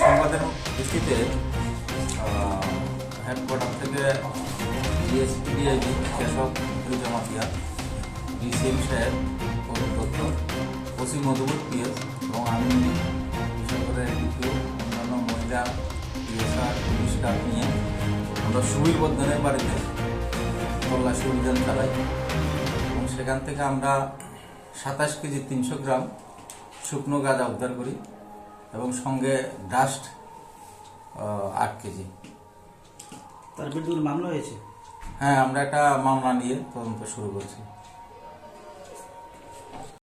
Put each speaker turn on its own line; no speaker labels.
সংবাদের ভিত্তিতে হেডকোয়ার্টার থেকে ডিএসপি ডিআইজি কেশব মাফিয়া ডিসিএম সাহেব অরুণ দত্ত ওসি মধুপুর পিএস এবং আমি বিশেষ করে দ্বিতীয় অন্যান্য মহিলা পিএসআর পুলিশ স্টাফ নিয়ে আমরা সুবীর বর্ধনের বাড়িতে তল্লাশি অভিযান চালাই এবং সেখান থেকে আমরা 27 কেজি 300 গ্রাম শুকনো গাঁজা উদ্ধার করি এবং সঙ্গে ডাস্ট 8 কেজি।
তার বিরুদ্ধে মামলা হয়েছে?
হ্যাঁ, আমরা একটা মামলা নিয়ে তদন্ত শুরু করছি।